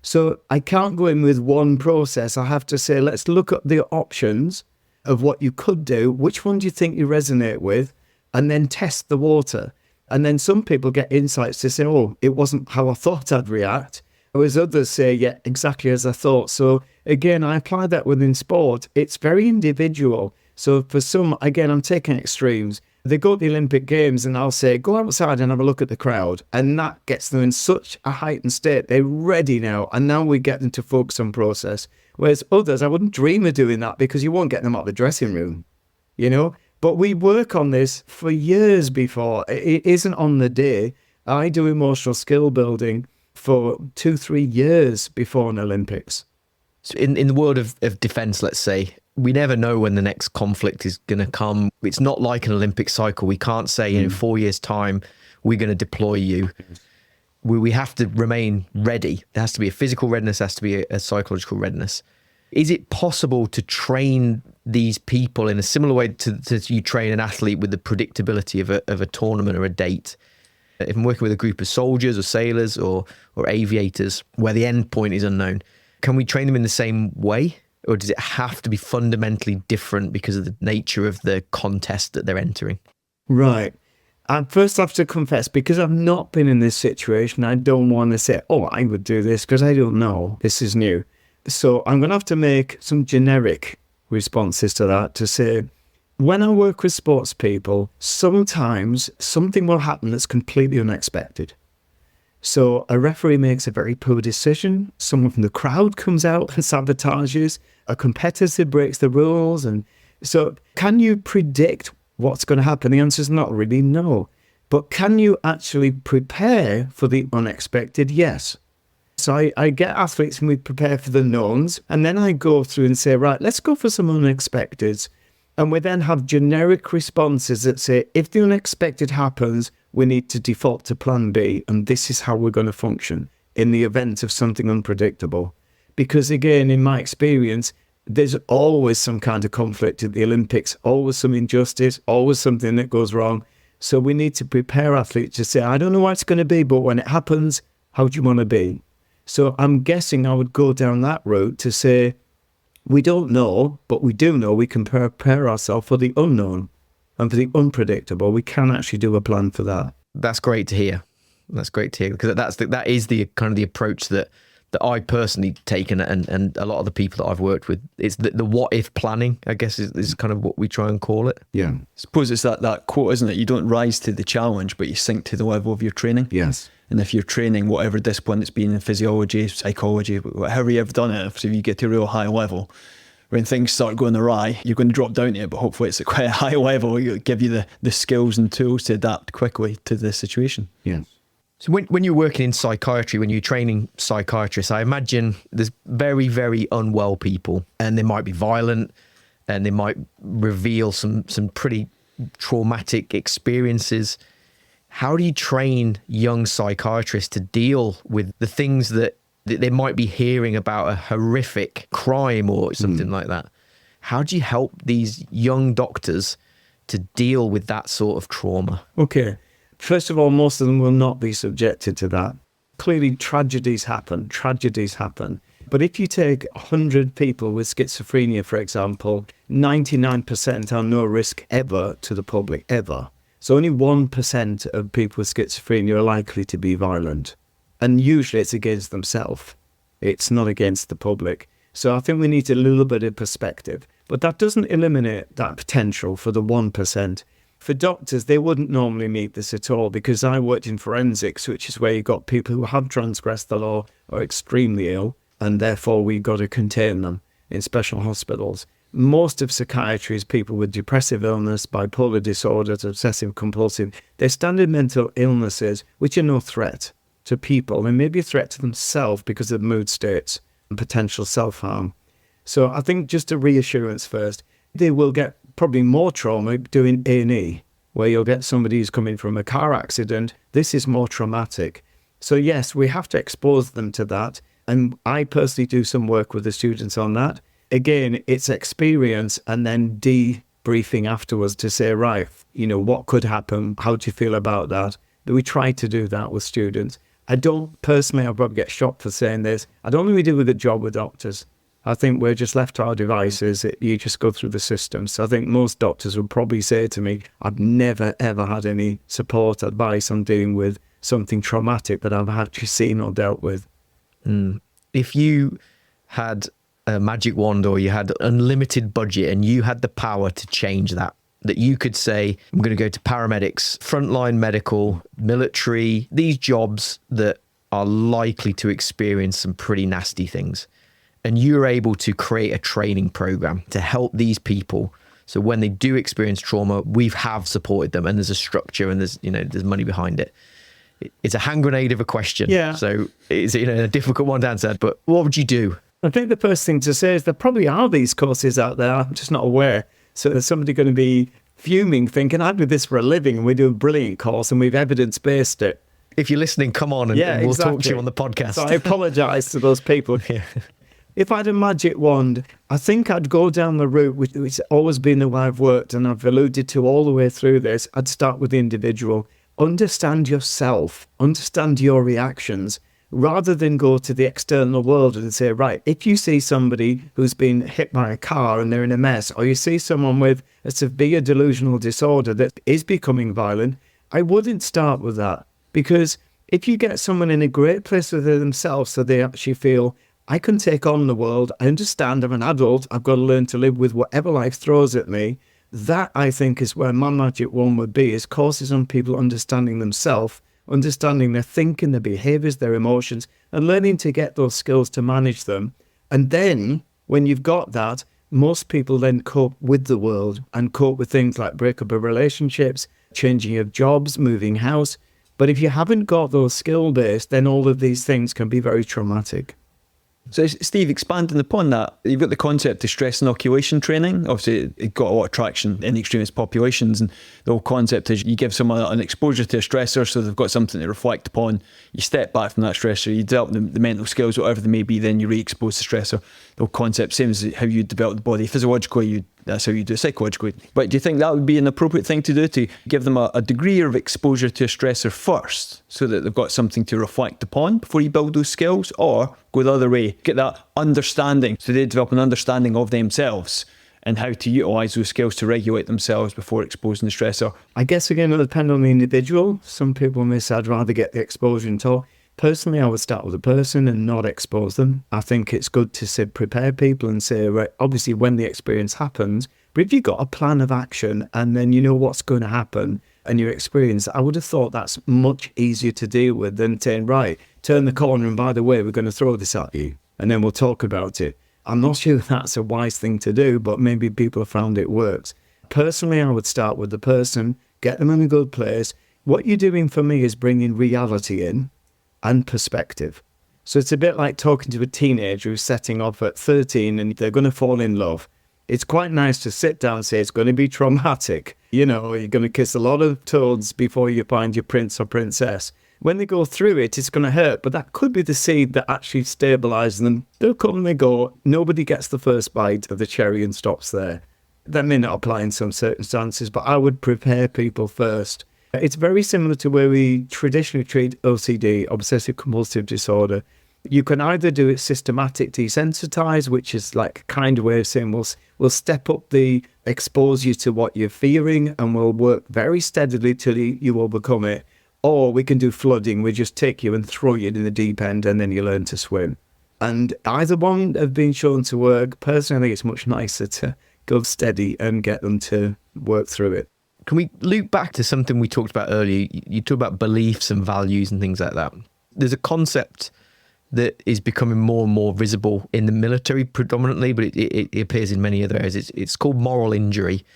So I can't go in with one process. I have to say, let's look at the options of what you could do. Which one do you think you resonate with? And then test the water. And then some people get insights to say, oh, it wasn't how I thought I'd react. Whereas others say, yeah, exactly as I thought. So again, I apply that within sport. It's very individual. So for some, again, I'm taking extremes. They go to the Olympic Games and I'll say, go outside and have a look at the crowd. And that gets them in such a heightened state. They're ready now. And now we get them to focus on process. Whereas others, I wouldn't dream of doing that because you won't get them out of the dressing room, you know? But we work on this for years before. It isn't on the day. I do emotional skill building for 2-3 years before an Olympics. So in the world of defence, let's say, we never know when the next conflict is going to come. It's not like an Olympic cycle. We can't say in 4 years' time, we're going to deploy you. We have to remain ready. There has to be a physical readiness, there has to be a psychological readiness. Is it possible to train these people in a similar way to you train an athlete with the predictability of a tournament or a date? If I'm working with a group of soldiers or sailors or aviators where the end point is unknown, can we train them in the same way? Or does it have to be fundamentally different because of the nature of the contest that they're entering? Right. I first have to confess, because I've not been in this situation, I don't want to say, oh, I would do this, because I don't know. This is new. So I'm going to have to make some generic responses to that to say, when I work with sports people, sometimes something will happen that's completely unexpected. So a referee makes a very poor decision. Someone from the crowd comes out and sabotages. A competitor breaks the rules. And so can you predict what's going to happen? The answer is not really no. But can you actually prepare for the unexpected? Yes. So I get athletes and we prepare for the knowns, and then I go through and say, right, let's go for some unexpecteds. And we then have generic responses that say, if the unexpected happens, we need to default to plan B, and this is how we're going to function in the event of something unpredictable. Because again, in my experience, there's always some kind of conflict at the Olympics, always some injustice, always something that goes wrong. So we need to prepare athletes to say, I don't know what it's going to be, but when it happens, how do you want to be? So I'm guessing I would go down that route to say, we don't know, but we do know we can prepare ourselves for the unknown and for the unpredictable. We can actually do a plan for that. That's great to hear. That's great to hear, because that is the kind of the approach that I personally take, and a lot of the people that I've worked with. It's the what if planning, I guess, is kind of what we try and call it. Yeah. I suppose it's that quote, isn't it? You don't rise to the challenge, but you sink to the level of your training. Yes. And if you're training whatever discipline it's been in, physiology, psychology, whatever you've done it, if you get to a real high level, when things start going awry, you're going to drop down to it, but hopefully it's at quite a high level. It'll give you the skills and tools to adapt quickly to the situation. Yeah. So when you're working in psychiatry, when you're training psychiatrists, I imagine there's very, very unwell people, and they might be violent, and they might reveal some pretty traumatic experiences. How do you train young psychiatrists to deal with the things that they might be hearing about, a horrific crime or something like that? How do you help these young doctors to deal with that sort of trauma? Okay. First of all, most of them will not be subjected to that. Clearly, tragedies happen. But if you take 100 people with schizophrenia, for example, 99% are no risk ever to the public, ever. So only 1% of people with schizophrenia are likely to be violent. And usually it's against themselves. It's not against the public. So I think we need a little bit of perspective. But that doesn't eliminate that potential for the 1%. For doctors, they wouldn't normally meet this at all, because I worked in forensics, which is where you got people who have transgressed the law or extremely ill, and therefore we've got to contain them in special hospitals. Most of psychiatry is people with depressive illness, bipolar disorders, obsessive compulsive. They're standard mental illnesses which are no threat to people, and maybe a threat to themselves because of mood states and potential self-harm. So I think just a reassurance first. They will get probably more trauma doing A&E, where you'll get somebody who's coming from a car accident. This is more traumatic. So yes, we have to expose them to that. And I personally do some work with the students on that. Again, it's experience and then debriefing afterwards to say, right, what could happen? How do you feel about that? We try to do that with students. I'll probably get shot for saying this. I don't think we do a good job with doctors. I think we're just left to our devices. You just go through the system. So I think most doctors would probably say to me, I've never, ever had any support advice on dealing with something traumatic that I've actually seen or dealt with. If you had a magic wand, or you had unlimited budget and you had the power to change that you could say, I'm going to go to paramedics, frontline medical, military, these jobs that are likely to experience some pretty nasty things. And you're able to create a training program to help these people. So when they do experience trauma, we have supported them, and there's a structure, and there's money behind it. It's a hand grenade of a question. Yeah. So it's a difficult one to answer, but what would you do? I think the first thing to say is there probably are these courses out there. I'm just not aware. So there's somebody going to be fuming, thinking, I do this for a living, and we do a brilliant course, and we've evidence-based it. If you're listening, come on, and we'll talk to you on the podcast. So I apologise to those people. Yeah. If I had a magic wand, I think I'd go down the route which has always been the way I've worked, and I've alluded to all the way through this. I'd start with the individual. Understand yourself, understand your reactions, rather than go to the external world and say, right, if you see somebody who's been hit by a car and they're in a mess, or you see someone with a severe delusional disorder that is becoming violent, I wouldn't start with that. Because if you get someone in a great place with themselves, so they actually feel, I can take on the world, I understand I'm an adult, I've got to learn to live with whatever life throws at me. That, I think, is where my magic wand would be, is courses on people understanding themselves, understanding their thinking, their behaviours, their emotions, and learning to get those skills to manage them. And then, when you've got that, most people then cope with the world and cope with things like breakup of relationships, changing of jobs, moving house. But if you haven't got those skill-based, then all of these things can be very traumatic. So Steve, expanding upon that, you've got the concept of stress inoculation training. Obviously, it got a lot of traction in the extremist populations, and the whole concept is you give someone an exposure to a stressor so they've got something to reflect upon. You step back from that stressor, you develop the mental skills, whatever they may be, then you re-expose the stressor. The whole concept, same as how you develop the body physiologically, that's how you do it psychologically. But do you think that would be an appropriate thing to do, to give them a degree of exposure to a stressor first so that they've got something to reflect upon before you build those skills? Or go the other way, get that understanding so they develop an understanding of themselves and how to utilise those skills to regulate themselves before exposing the stressor? I guess again, it'll depend on the individual. Some people may say I'd rather get the exposure and talk. Personally, I would start with a person and not expose them. I think it's good to prepare people and say, right, obviously when the experience happens, but if you've got a plan of action and then you know what's going to happen and you experience, I would have thought that's much easier to deal with than saying, right, turn the corner and by the way, we're going to throw this at you and then we'll talk about it. I'm not sure that's a wise thing to do, but maybe people have found it works. Personally, I would start with the person, get them in a good place. What you're doing for me is bringing reality in and perspective. So it's a bit like talking to a teenager who's setting off at 13 and they're going to fall in love. It's quite nice to sit down and say it's going to be traumatic. You know, you're going to kiss a lot of toads before you find your prince or princess. When they go through it, it's going to hurt, but that could be the seed that actually stabilises them. They'll come and they go. Nobody gets the first bite of the cherry and stops there. That may not apply in some circumstances, but I would prepare people first. It's very similar to where we traditionally treat OCD, obsessive compulsive disorder. You can either do it systematic desensitize, which is like a kind of way of saying we'll step up expose you to what you're fearing and we'll work very steadily till you overcome it. Or we can do flooding, we just take you and throw you in the deep end and then you learn to swim. And either one have been shown to work. Personally, I think it's much nicer to go steady and get them to work through it. Can we loop back to something we talked about earlier? You talk about beliefs and values and things like that. There's a concept that is becoming more and more visible in the military predominantly, but it appears in many other areas. It's called moral injury.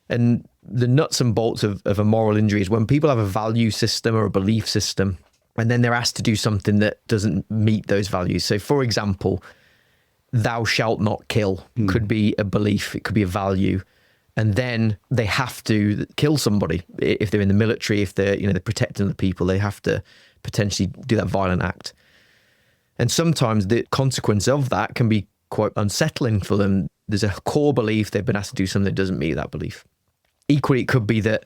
And the nuts and bolts of a moral injury is when people have a value system or a belief system, and then they're asked to do something that doesn't meet those values. So, for example, thou shalt not kill could be a belief, it could be a value. And then they have to kill somebody. If they're in the military, if they're protecting the people, they have to potentially do that violent act. And sometimes the consequence of that can be quite unsettling for them. There's a core belief, they've been asked to do something that doesn't meet that belief. Equally, it could be that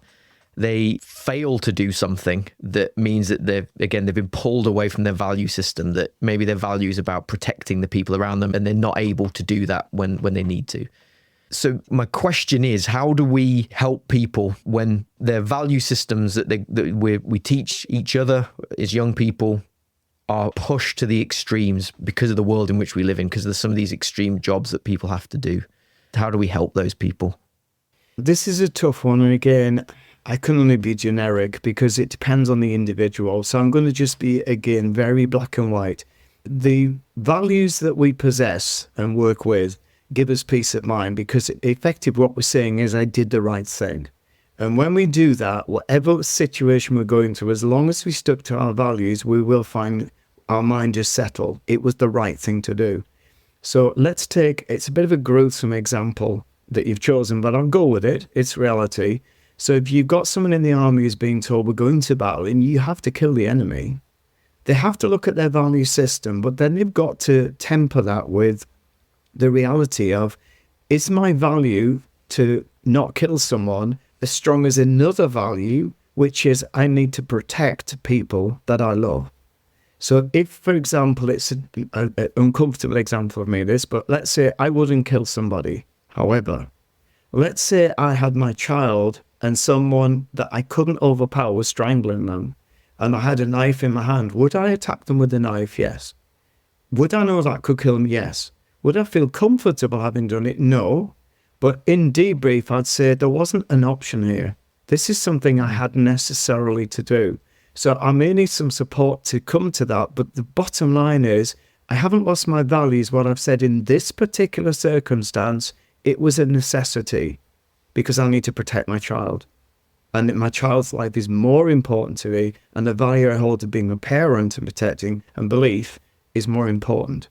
they fail to do something that means that they've been pulled away from their value system, that maybe their value is about protecting the people around them and they're not able to do that when they need to. So my question is, how do we help people when their value systems that we teach each other as young people are pushed to the extremes because of the world in which we live in, because of some of these extreme jobs that people have to do? How do we help those people? This is a tough one. And again, I can only be generic because it depends on the individual. So I'm going to just be, again, very black and white. The values that we possess and work with give us peace of mind, because effectively what we're saying is I did the right thing. And when we do that, whatever situation we're going through, as long as we stuck to our values, we will find our mind is settled. It was the right thing to do. So let's take, it's a bit of a gruesome example that you've chosen, but I'll go with it. It's reality. So if you've got someone in the army who's being told we're going to battle and you have to kill the enemy, they have to look at their value system, but then they've got to temper that with the reality of, is my value to not kill someone as strong as another value, which is I need to protect people that I love? So if, for example, it's an uncomfortable example of me, this, but let's say I wouldn't kill somebody. However, let's say I had my child and someone that I couldn't overpower was strangling them, and I had a knife in my hand. Would I attack them with a knife? Yes. Would I know that could kill them? Yes. Would I feel comfortable having done it? No. But in debrief, I'd say there wasn't an option here. This is something I had necessarily to do. So I may need some support to come to that. But the bottom line is, I haven't lost my values. What I've said in this particular circumstance, it was a necessity because I need to protect my child. And my child's life is more important to me. And the value I hold of being a parent and protecting and belief is more important.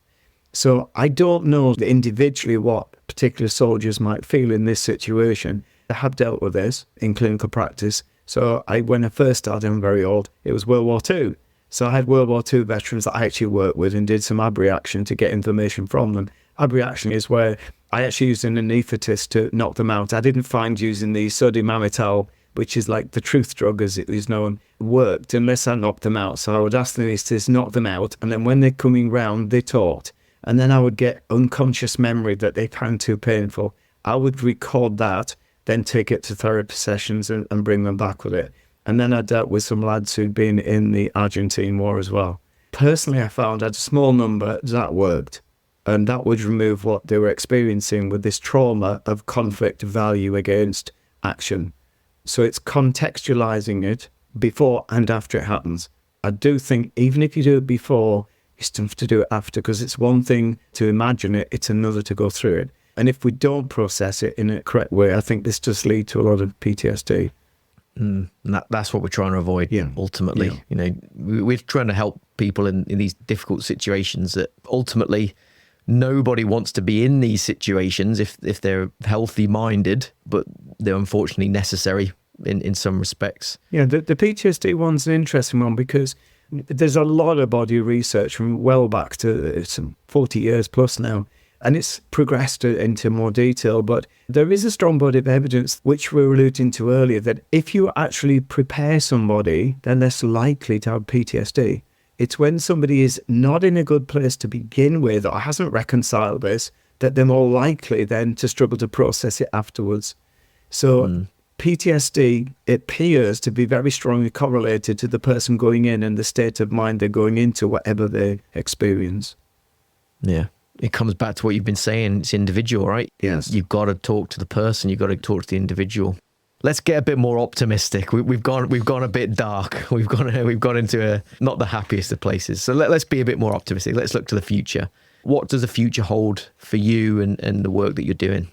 So I don't know individually what particular soldiers might feel in this situation. I have dealt with this in clinical practice. So when I first started, I'm very old, it was World War II. So I had World War II veterans that I actually worked with and did some abreaction to get information from them. Abreaction is where I actually used an anaesthetist to knock them out. I didn't find using the sodium amytal, which is like the truth drug as it is known, worked unless I knocked them out. So I would ask the anaesthetist, knock them out, and then when they're coming round, they talked. And then I would get unconscious memory that they found too painful. I would record that, then take it to therapy sessions and bring them back with it. And then I dealt with some lads who'd been in the Argentine War as well. Personally, I found at a small number that worked. And that would remove what they were experiencing with this trauma of conflict value against action. So it's contextualizing it before and after it happens. I do think even if you do it before, you still have to do it after, because it's one thing to imagine it, it's another to go through it. And if we don't process it in a correct way, I think this does lead to a lot of PTSD. And that's what we're trying to avoid, ultimately. You know, we're trying to help people in these difficult situations that ultimately nobody wants to be in these situations if they're healthy-minded, but they're unfortunately necessary in some respects. Yeah, the PTSD one's an interesting one because there's a lot of body research from well back to some 40 years plus now, and it's progressed into more detail, but there is a strong body of evidence, which we were alluding to earlier, that if you actually prepare somebody, they're less likely to have PTSD. It's when somebody is not in a good place to begin with or hasn't reconciled this, that they're more likely then to struggle to process it afterwards. So PTSD appears to be very strongly correlated to the person going in and the state of mind they're going into, whatever they experience. Yeah. It comes back to what you've been saying. It's individual, right? Yes. You've got to talk to the person. You've got to talk to the individual. Let's get a bit more optimistic. We've gone a bit dark. We've gone into not the happiest of places. So let's be a bit more optimistic. Let's look to the future. What does the future hold for you and the work that you're doing?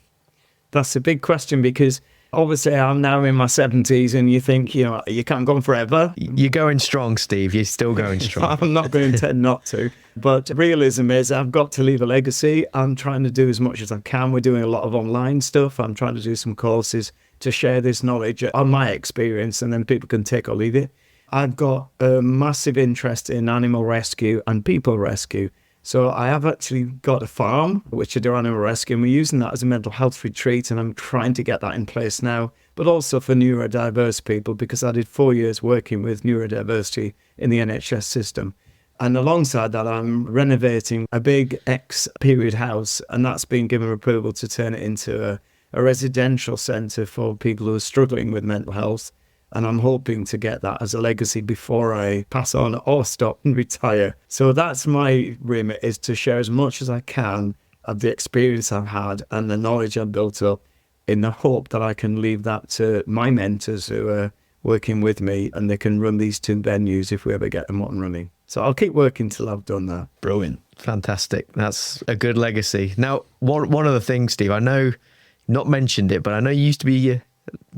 That's a big question, because obviously I'm now in my 70s and you think, you can't go on forever. You're going strong, Steve. You're still going strong. I'm not going to intend not to. But realism is I've got to leave a legacy. I'm trying to do as much as I can. We're doing a lot of online stuff. I'm trying to do some courses to share this knowledge on my experience, and then people can take or leave it. I've got a massive interest in animal rescue and people rescue. So I have actually got a farm, which I do animal rescue, and we're using that as a mental health retreat, and I'm trying to get that in place now, but also for neurodiverse people, because I did 4 years working with neurodiversity in the NHS system. And alongside that, I'm renovating a big ex-period house, and that's been given approval to turn it into a residential centre for people who are struggling with mental health. And I'm hoping to get that as a legacy before I pass on or stop and retire. So that's my remit, is to share as much as I can of the experience I've had and the knowledge I've built up, in the hope that I can leave that to my mentors who are working with me, and they can run these 2 venues if we ever get them up and running. So I'll keep working till I've done that. Brilliant. Fantastic. That's a good legacy. Now, one of the things, Steve, I know, not mentioned it, but I know you used to be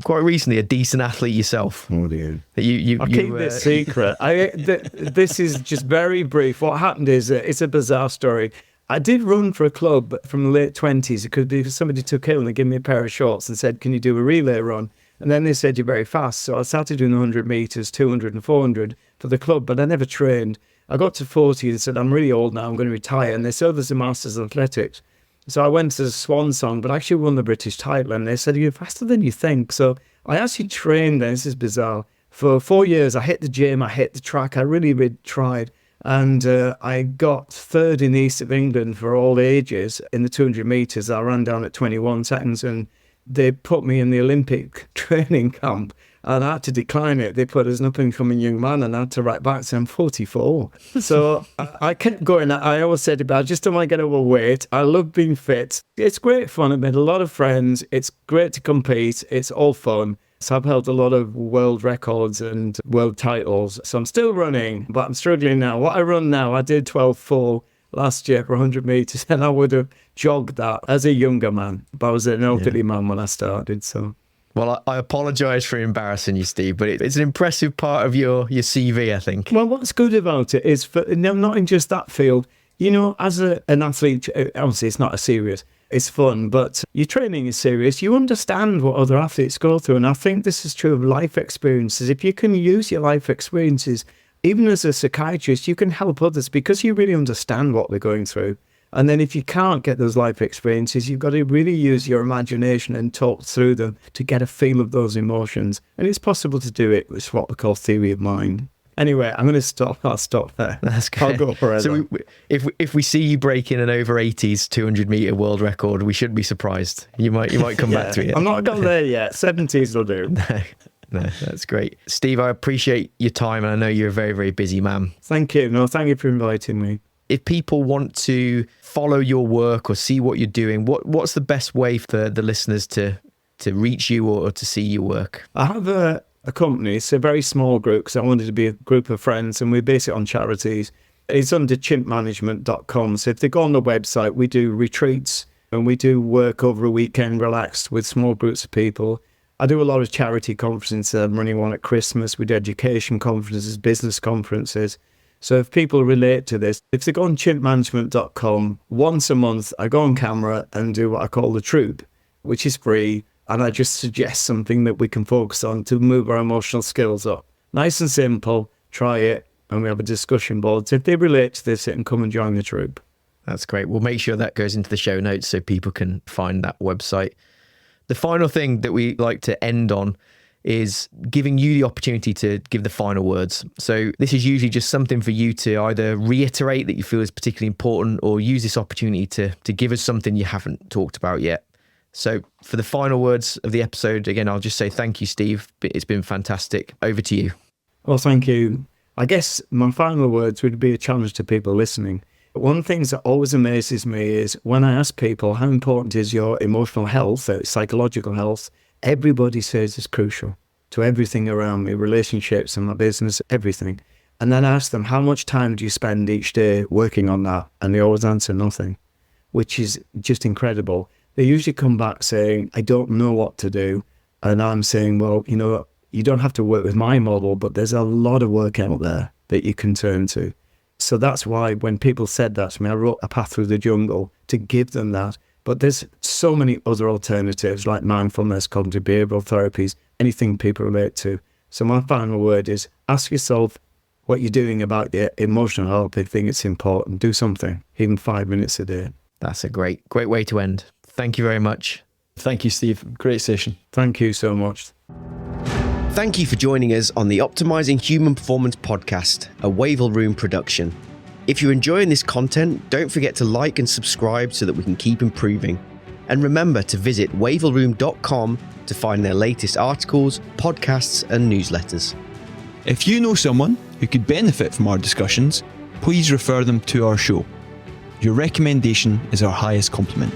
quite recently a decent athlete yourself. Oh dear. I'll keep this secret. This is just very brief. What happened is, it's a bizarre story. I did run for a club from the late 20s. It could be somebody took ill and they gave me a pair of shorts and said, can you do a relay run? And then they said, you're very fast. So I started doing 100 metres, 200 and 400 for the club, but I never trained. I got to 40 and said, I'm really old now, I'm going to retire. And they said, there's a Masters of Athletics. So I went to the Swan Song, but I actually won the British title. And they said, you're faster than you think. So I actually trained, this is bizarre, for 4 years. I hit the gym, I hit the track, I really tried. And I got 3rd in the east of England for all ages in the 200 metres. I ran down at 21 seconds, and they put me in the Olympic training camp, and I had to decline it. They put as an up-and-coming young man, and I had to write back, say I'm 44. So I kept going. I always said about, I just don't want to get overweight. I love being fit. It's great fun. I've made a lot of friends. It's great to compete. It's all fun. So I've held a lot of world records and world titles. So I'm still running, but I'm struggling now. What I run now, I did 12.4 last year for 100 metres, and I would have jogged that as a younger man. But I was an elderly man when I started, so... Well, I apologise for embarrassing you, Steve, but it's an impressive part of your CV, I think. Well, what's good about it is, not in just that field, You know, as an athlete, obviously it's not as serious. It's fun, but your training is serious. You understand what other athletes go through. And I think this is true of life experiences. If you can use your life experiences, even as a psychiatrist, you can help others because you really understand what they're going through. And then if you can't get those life experiences, you've got to really use your imagination and talk through them to get a feel of those emotions. And it's possible to do it. It's what we call theory of mind. Anyway, I'm going to stop. I'll stop there. That's good. I'll go forever. So if we see you breaking an over 80s 200 meter world record, we shouldn't be surprised. You might come back to it. I'm not gone there yet. 70s will do. No, that's great. Steve, I appreciate your time, and I know you're a very, very busy man. Thank you. No, thank you for inviting me. If people want to follow your work or see what you're doing, what's the best way for the listeners to reach you or to see your work? I have a company. It's a very small group because I wanted to be a group of friends, and we base it on charities. It's under chimpmanagement.com. So if they go on the website, we do retreats and we do work over a weekend relaxed with small groups of people. I do a lot of charity conferences. I'm running one at Christmas. We do education conferences, business conferences. So if people relate to this, if they go on chimpmanagement.com, once a month, I go on camera and do what I call the troop, which is free. And I just suggest something that we can focus on to move our emotional skills up. Nice and simple. Try it. And we have a discussion board. So if they relate to this, they can come and join the troop. That's great. We'll make sure that goes into the show notes so people can find that website. The final thing that we like to end on is giving you the opportunity to give the final words. So this is usually just something for you to either reiterate that you feel is particularly important, or use this opportunity to give us something you haven't talked about yet. So for the final words of the episode, again, I'll just say thank you, Steve. It's been fantastic. Over to you. Well, thank you. I guess my final words would be a challenge to people listening. One of the things that always amazes me is when I ask people, how important is your emotional health, psychological health? Everybody says it's crucial to everything around me, relationships and my business, everything. And then I ask them, how much time do you spend each day working on that? And they always answer nothing, which is just incredible. They usually come back saying, I don't know what to do. And I'm saying, well, you know, you don't have to work with my model, but there's a lot of work out there that you can turn to. So that's why when people said that to me, I wrote A Path Through the Jungle to give them that. But there's so many other alternatives like mindfulness, cognitive behavioral therapies, anything people relate to. So my final word is ask yourself what you're doing about your emotional health. If you think it's important, do something, even 5 minutes a day. That's a great way to end. Thank you very much. Thank you, Steve. Great session. Thank you so much. Thank you for joining us on the Optimising Human Performance podcast, a Wavell Room production. If you're enjoying this content, don't forget to like and subscribe so that we can keep improving. And remember to visit wavellroom.com to find their latest articles, podcasts and newsletters. If you know someone who could benefit from our discussions, please refer them to our show. Your recommendation is our highest compliment.